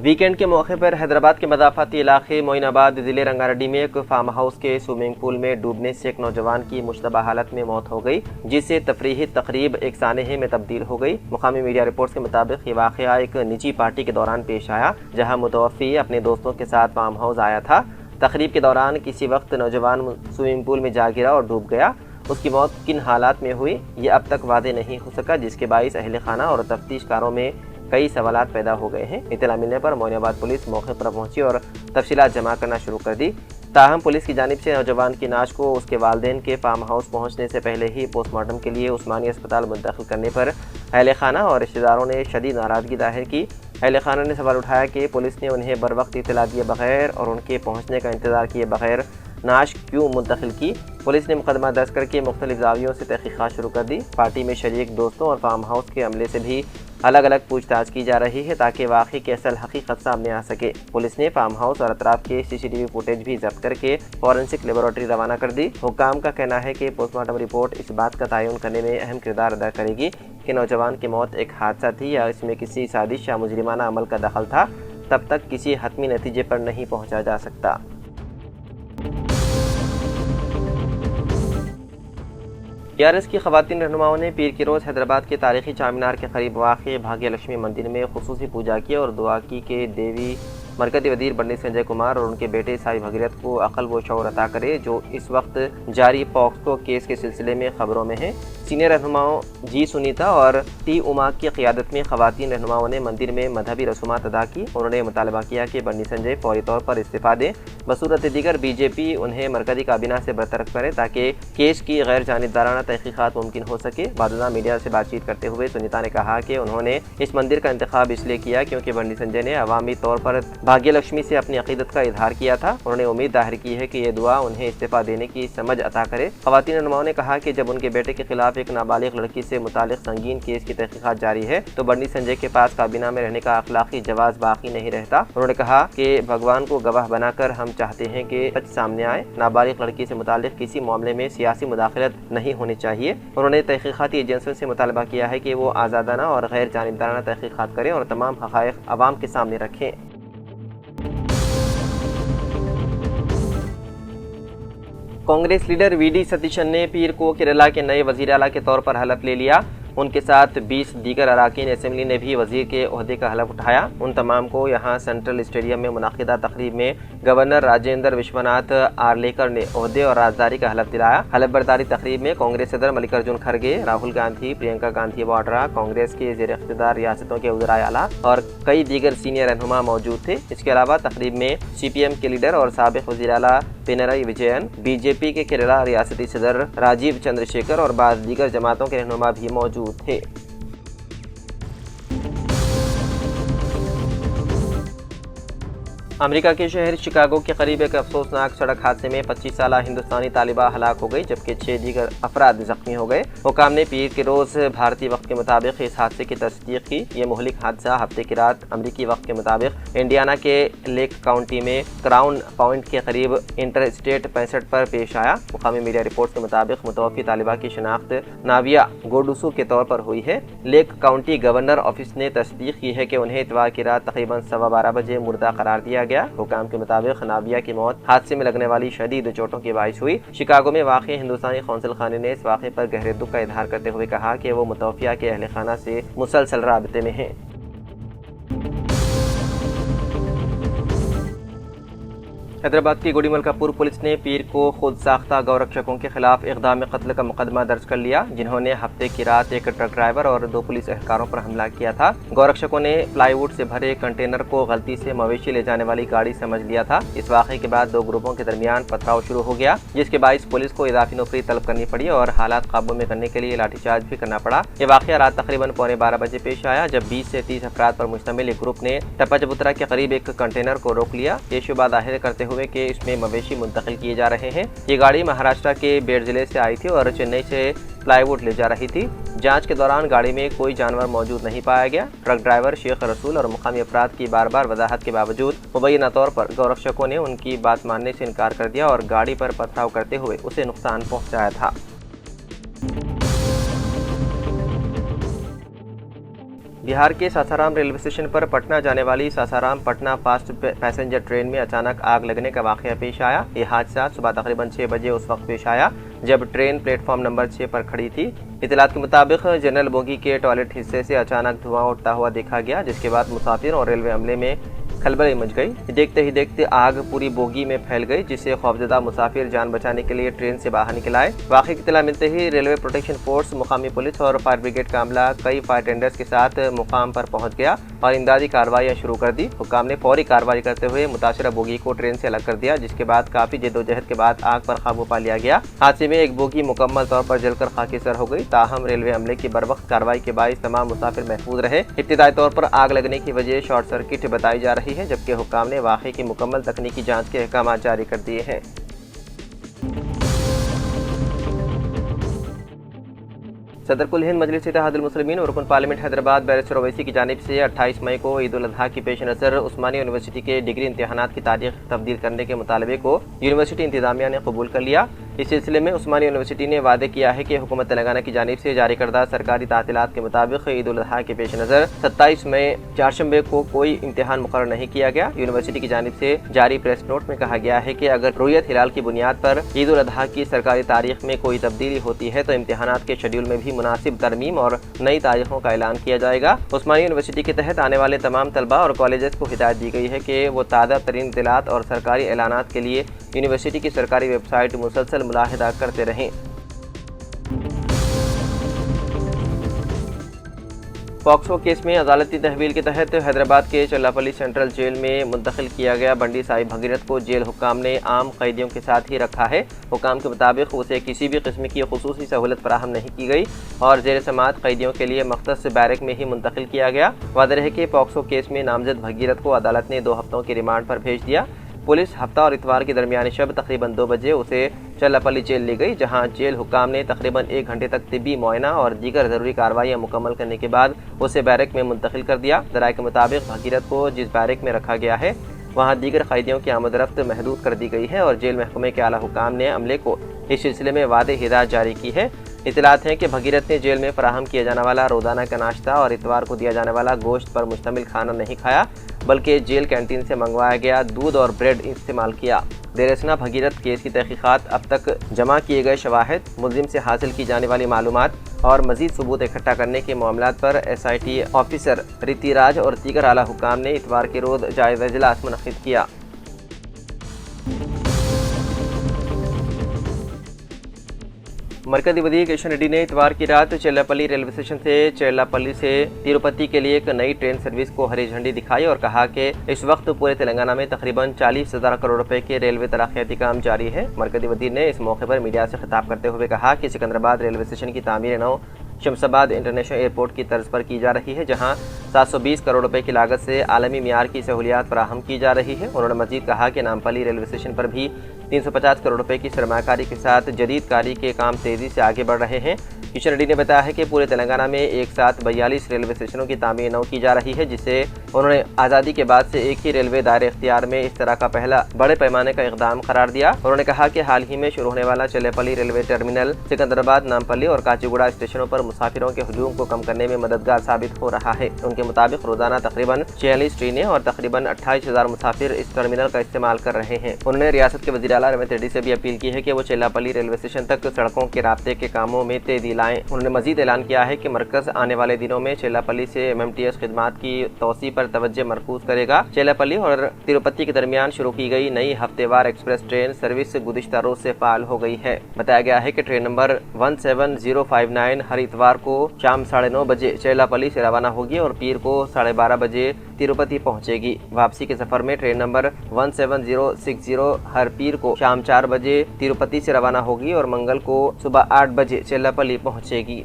Weekend کے موقع پر حیدرآباد کے مضافاتی علاقے معین آباد ضلع رنگاریڈی میں ایک فارم ہاؤس کے سوئمنگ پول میں ڈوبنے سے ایک نوجوان کی مشتبہ حالت میں موت ہو گئی، جس سے تفریحی تقریب ایک سانحے میں تبدیل ہو گئی۔ مقامی میڈیا رپورٹس کے مطابق یہ واقعہ ایک نجی پارٹی کے دوران پیش آیا، جہاں متوفی اپنے دوستوں کے ساتھ فارم ہاؤس آیا تھا۔ تقریب کے دوران کسی وقت نوجوان سوئمنگ پول میں جا گرا اور ڈوب گیا۔ اس کی موت کن حالات میں ہوئی یہ اب تک واضح نہیں ہو سکا، جس کے باعث اہل خانہ اور تفتیش کاروں میں کئی سوالات پیدا ہو گئے ہیں۔ اطلاع ملنے پر معین آباد پولیس موقع پر پہنچی اور تفصیلات جمع کرنا شروع کر دی۔ تاہم پولیس کی جانب سے نوجوان کی نعش کو اس کے والدین کے فارم ہاؤس پہنچنے سے پہلے ہی پوسٹ مارٹم کے لیے عثمانی اسپتال منتقل کرنے پر اہل خانہ اور رشتہ داروں نے شدید ناراضگی ظاہر کی۔ اہل خانہ نے سوال اٹھایا کہ پولیس نے انہیں بروقت اطلاع دیے بغیر اور ان کے پہنچنے کا انتظار کیے بغیر نعش کیوں منتقل کی۔ پولیس نے مقدمہ درج کر کے مختلف زاویوں سے تحقیقات شروع کر دی۔ پارٹی میں شریک دوستوں اور فارم ہاؤس کے عملے سے بھی الگ الگ پوچھ تاچھ کی جا رہی ہے تاکہ واقعی کی اصل حقیقت سامنے آ سکے۔ پولیس نے فارم ہاؤس اور اطراف کے CCTV فوٹیج بھی ضبط کر کے فورینسک لیبارٹری روانہ کر دی۔ حکام کا کہنا ہے کہ پوسٹ مارٹم رپورٹ اس بات کا تعین کرنے میں اہم کردار ادا کرے گی کہ نوجوان کی موت ایک حادثہ تھی یا اس میں کسی سازش یا مجرمانہ عمل کا دخل تھا۔ تب تک کسی حتمی نتیجے پر نہیں پہنچا جا سکتا۔ TRS کی خواتین رہنماؤں نے پیر کی روز حیدرآباد کے تاریخی چارمینار کے قریب واقع بھاگیہ لکشمی مندر میں خصوصی پوجا کی اور دعا کی کہ دیوی مرکزی وزیر بنڈی سنجے کمار اور ان کے بیٹے سائی بھگیرتھ کو عقل و شعور عطا کرے، جو اس وقت جاری پوکسو کیس کے سلسلے میں خبروں میں ہیں۔ سینئر رہنماؤں جی سنیتا اور ٹی اما کی قیادت میں خواتین رہنماؤں نے مندر میں مذہبی رسومات ادا کی۔ انہوں نے مطالبہ کیا کہ بنڈی سنجے فوری طور پر استعفیٰ دیں، بصورت دیگر BJP انہیں مرکزی کابینہ سے برطرف کرے تاکہ کیس کی غیر جانبدارانہ تحقیقات ممکن ہو سکے۔ بعد ازاں میڈیا سے بات چیت کرتے ہوئے سنیتا نے کہا کہ انہوں نے اس مندر کا انتخاب اس لیے کیا کیونکہ بنڈی سنجے نے عوامی طور پر بھاگیہ لکشمی سے اپنی عقیدت کا اظہار کیا تھا۔ انہوں نے امید ظاہر کی ہے کہ یہ دعا انہیں استعفیٰ دینے کی سمجھ عطا کرے۔ خواتین رہنماؤں نے کہا کہ جب ان کے بیٹے کے خلاف ایک نابالغ لڑکی سے متعلق سنگین کیس کی تحقیقات جاری ہے تو بنڈی سنجے کے پاس کابینہ میں رہنے کا اخلاقی جواز باقی نہیں رہتا۔ انہوں نے کہا کہ بھگوان کو گواہ بنا کر ہم چاہتے ہیں کہ سچ سامنے آئے۔ نابالغ لڑکی سے متعلق کسی معاملے میں سیاسی مداخلت نہیں ہونی چاہیے۔ انہوں نے تحقیقاتی ایجنسیوں سے مطالبہ کیا ہے کہ وہ آزادانہ اور غیر جانبدارانہ تحقیقات کریں اور تمام حقائق عوام کے سامنے رکھیں۔ کانگریس لیڈر VD ستیشن نے پیر کو کیرالہ کے نئے وزیر اعلیٰ کے طور پر حلف لے لیا۔ ان کے ساتھ 20 دیگر اراکین اسمبلی نے بھی وزیر کے عہدے کا حلف اٹھایا۔ ان تمام کو یہاں سینٹرل اسٹیڈیم میں منعقدہ تقریب میں گورنر راجندر وشوناتھ آرلیکر نے عہدے اور رازداری کا حلف دلایا۔ حلف برداری تقریب میں کانگریس صدر ملکارجن کھڑگے، راہل گاندھی، پرینکا گاندھی واڈرا، کانگریس کے زیر اقتدار ریاستوں کے وزرائے اعلیٰ اور کئی دیگر سینئر رہنما موجود تھے۔ اس کے علاوہ تقریب میں CPM کے لیڈر اور سابق وزیر اعلیٰ پنرائی وجین، BJP کے کیرالہ ریاستی صدر راجیو چندر شیکھر اور بعض دیگر جماعتوں کے رہنما بھی موجود تھے۔ امریکہ کے شہر شکاگو کے قریب ایک افسوسناک سڑک حادثے میں 25 سالہ ہندوستانی طالبہ ہلاک ہو گئی جبکہ 6 دیگر افراد زخمی ہو گئے۔ حکام نے پیر کے روز بھارتی وقت کے مطابق اس حادثے کی تصدیق کی۔ یہ مہلک حادثہ ہفتے کی رات امریکی وقت کے مطابق انڈیانا کے لیک کاؤنٹی میں کراؤن پوائنٹ کے قریب انٹر اسٹیٹ 65 پر پیش آیا۔ مقامی میڈیا رپورٹ کے مطابق متوفی طالبہ کی شناخت ناویا گوڈوسو کے طور پر ہوئی ہے۔ لیک کاؤنٹی گورنر آفس نے تصدیق کی ہے کہ انہیں اتوار کی رات تقریباً 12:15 بجے مردہ قرار دیا گیا۔ حکام کے مطابق ناویا کی موت حادثے میں لگنے والی شدید چوٹوں کے باعث ہوئی۔ شکاگو میں واقع ہندوستانی قونصل خانے نے اس واقعے پر گہرے دکھ کا اظہار کرتے ہوئے کہا کہ وہ متوفیہ کے اہل خانہ سے مسلسل رابطے میں ہیں۔ حیدرآباد کی گوڑی ملکا پور پولیس نے پیر کو خود ساختہ گورکشکوں کے خلاف اقدام قتل کا مقدمہ درج کر لیا، جنہوں نے ہفتے کی رات ایک ٹرک ڈرائیور اور 2 پولیس اہلکاروں پر حملہ کیا تھا۔ گورکشکوں نے پلائی ووڈ سے بھرے کنٹینر کو غلطی سے مویشی لے جانے والی گاڑی سمجھ لیا تھا۔ اس واقعے کے بعد 2 گروپوں کے درمیان پتھراؤ شروع ہو گیا، جس کے باعث پولیس کو اضافی نفری طلب کرنی پڑی اور حالات قابو میں کرنے کے لیے لاٹھی چارج بھی کرنا پڑا۔ یہ واقعہ رات تقریباً 12:15 بجے پیش آیا جب 20 سے 30 افراد پر مشتمل ایک گروپ نے ٹپا چبوترا کے قریب ایک کنٹینر کو روک لیا، یہ شبہ ظاہر کرتے ہوئے کہ اس میں مویشی منتقل کیے جا رہے ہیں۔ یہ گاڑی مہاراشٹر کے بیڑ ضلع سے آئی تھی اور چنئی سے प्लाई वुड ले जा रही थी। जांच के दौरान गाड़ी में कोई जानवर मौजूद नहीं पाया गया। ट्रक ड्राइवर शेख रसूल और मुकामी अफराद की बार बार वजाहत के बावजूद मुबैना तौर पर गौरक्षकों ने उनकी बात मानने से इनकार कर दिया और गाड़ी पर पथराव करते हुए उसे नुकसान पहुंचाया था। बिहार के सासाराम रेलवे स्टेशन पर पटना जाने वाली Sasaram Patna fast passenger train में अचानक आग लगने का वाकया पेश आया। यह हादसा सुबह तकरीबन 6 बजे उस वक्त पेश आया जब ट्रेन प्लेटफॉर्म नंबर 6 पर खड़ी थी। इतलात के मुताबिक जनरल बोगी के टॉयलेट हिस्से से अचानक धुआं उठता हुआ देखा गया, जिसके बाद मुसाफिर और रेलवे अमले में खलबली मच गई। देखते ही देखते आग पूरी बोगी में फैल गई, जिससे खौफजदा मुसाफिर जान बचाने के लिए ट्रेन से बाहर निकल आए। वाक़े की इत्तला मिलते ही रेलवे प्रोटेक्शन फोर्स, मुकामी पुलिस और फायर ब्रिगेड का अमला कई फायर टेंडर्स के साथ मुकाम पर पहुंच गया और इमदादी कार्रवाइयाँ शुरू कर दी। हुक्काम ने फौरी कार्रवाई करते हुए मुतासरा बोगी को ट्रेन से अलग कर दिया, जिसके बाद काफी जद्दोजहद के बाद आग पर काबू पा लिया गया। हादसे में एक बोगी मुकम्मल तौर पर जलकर खाकीसर हो गई। ताहम रेलवे अमले की बरवक्त कार्रवाई के बाइस तमाम मुसाफिर महफूज रहे। इब्तिदाई तौर पर आग लगने की वजह शॉर्ट सर्किट बताई जा रही है, जबकि हुक्काम ने वाक़े की मुकम्मल तकनीकी जांच के अहकाम जारी कर दिए हैं। सदर कुल हिंद मजलिस इत्तेहादुल मुस्लिमीन और रुकन पार्लियामेंट हैदराबाद बैरिस्टर ओवैसी की जानिब से 28 मई को ईद उल अजहा की पेश नज़र उस्मानिया यूनिवर्सिटी के डिग्री इम्तिहानात की तारीख तब्दील करने के मुतालबे को यूनिवर्सिटी इंतजामिया ने कबूल कर लिया। इस सिलसिले में उस्मानिया यूनिवर्सिटी ने वादे किया है कि हुकूमत तेलंगाना की जानिब से जारी करदा सरकारी तातीलात के मुताबिक ईद उल अजहा के पेश नज़र 27 मई चारशंबे को कोई इम्तिहान मुकर्रर नहीं किया गया। यूनिवर्सिटी की जानिब से जारी प्रेस नोट में कहा गया है कि अगर रुयत हिलाल की बुनियाद पर ईद उल अजहा की सरकारी तारीख में कोई तब्दीली होती है तो इम्तिहानात के शेड्यूल में भी मुनासिब तरमीम और नई तारीखों का ऐलान किया जाएगा। उस्मानिया यूनिवर्सिटी के तहत आने वाले तमाम तलबा और कॉलेजेस को हिदायत दी गई है कि वो ताज़ा तरीन इत्तलात और सरकारी ऐलानात के लिए यूनिवर्सिटी की सरकारी वेबसाइट मुसलसल मुलाहिदा करते रहें। पॉक्सो केस में अदालती तहवील के तहत हैदराबाद के चल्लापल्ली सेंट्रल जेल में मुंतकिल किया गया बंडी साहिब भगीरथ को जेल हुक्काम ने आम कैदियों के साथ ही रखा है। हुक्काम के मुताबिक उसे किसी भी किस्म की खुसूसी सहूलत फराहम नहीं की गई और जेर समात कैदियों के लिए मख्तस बैरक में ही मुंतकिल किया गया। वाज़ेह है कि पॉक्सो केस में नामजद भगीरथ को अदालत ने 2 हफ्तों की रिमांड पर भेज दिया। पुलिस हफ्ता और इतवार की दरमियानी शब तकरीबन 2 बजे उसे चल्लापल्ली जेल ले गई, जहां जेल हुक्काम ने तकरीबन 1 घंटे तक तिब्बी मुआयना और दीगर ज़रूरी कार्रवाइयाँ मुकम्मल करने के बाद उसे बैरक में मुंतकिल कर दिया। ज़राए के मुताबिक भगीरथ को जिस बैरक में रखा गया है वहाँ दीगर कैदियों की आमद-रफ्त महदूद कर दी गई है और जेल महकमे के आला हुक्काम ने अमले को इस सिलसिले में वादे हिदायत जारी की है। इतलात हैं कि भगीरथ ने जेल में फराहम किया जाने वाला रोज़ाना का नाश्ता और इतवार को दिया जाने वाला गोश्त पर मुश्तमिल खाना नहीं खाया, बल्कि जेल कैंटीन से मंगवाया गया दूध और ब्रेड इस्तेमाल किया। देरसना भगीरथ केस की तहकीकात अब तक जमा किए गए शवाहिद, मुल्जिम से हासिल की जाने वाली मालूमात और मजीद सबूत इकट्ठा करने के मामलात पर SIT ऑफिसर रीतिराज और दीगर आला हुक्काम ने इतवार के रोज़ जायज़ा इजलास मुनक्किद किया। मरकजी वज़ीर किशन रेड्डी ने इतवार की रात चेल्लापल्ली रेलवे स्टेशन से चेल्लापल्ली से तिरुपति के लिए एक नई ट्रेन सर्विस को हरी झंडी दिखाई और कहा कि इस वक्त पूरे तेलंगाना में तकरीबन 40,000 करोड़ रुपए के रेलवे तरक्याती काम जारी है। मरकजी वज़ीर ने इस मौके पर मीडिया से खिताब करते हुए कहा कि सिकंदराबाद रेलवे स्टेशन की तामीर नौ शमशाबाद इंटरनेशनल एयरपोर्ट की तर्ज पर की जा रही है, जहां 720 करोड़ रुपए की लागत से आलमी मियार की सहूलियात फराहम की जा रही है। उन्होंने मजीद कहा कि नामपल्ली रेलवे स्टेशन पर भी 350 करोड़ रुपए की सरमाकारी के साथ जदीद कारी के काम तेज़ी से आगे बढ़ रहे हैं। किशन रेड्डी ने बताया है कि पूरे तेलंगाना में एक साथ 42 रेलवे स्टेशनों की तामीर नौ की जा रही है, जिसे उन्होंने आज़ादी के बाद से एक ही रेलवे दायरे इख्तियार में इस तरह का पहला बड़े पैमाने का इकदाम करार दिया। उन्होंने कहा कि हाल ही में शुरू होने वाला चेल्लापल्ली रेलवे टर्मिनल सिकंदराबाद, नामपल्ली और काचीगुड़ा स्टेशनों पर मुसाफिरों के हुजूम को कम करने में मददगार साबित हो रहा है। उनके मुताबिक रोजाना तकरीबन 46 ट्रेनें और तकरीबन 28,000 मुसाफिर इस टर्मिनल का इस्तेमाल कर रहे हैं। उन्होंने रियासत के वज़ीर आला रविंद्र रेड्डी से भी अपील की है कि वो चेल्लापल्ली रेलवे स्टेशन तक सड़कों के राब्ते के कामों में तेजी लाएं। उन्होंने मजीद ऐलान किया है कि मरकज आने वाले दिनों में चेल्लापल्ली से MMTS खिदमात की तोसी पर तवज्जो मरकूज करेगा। चेल्लापल्ली और तिरुपति के दरमियान शुरू की गई नई हफ्तेवार एक्सप्रेस ट्रेन सर्विस गुज़िश्ता रोज से फाल हो गई है। बताया गया है कि ट्रेन नंबर 17059 हर इतवार को शाम 9:30 बजे चेल्लापल्ली से रवाना होगी और पीर को 12:30 बजे तिरुपति पहुंचेगी। वापसी के सफर में ट्रेन नंबर 17060 हर पीर को शाम 4 बजे तिरुपति से रवाना होगी और मंगल को सुबह 8 बजे चेल्लापल्ली पहुंचेगी।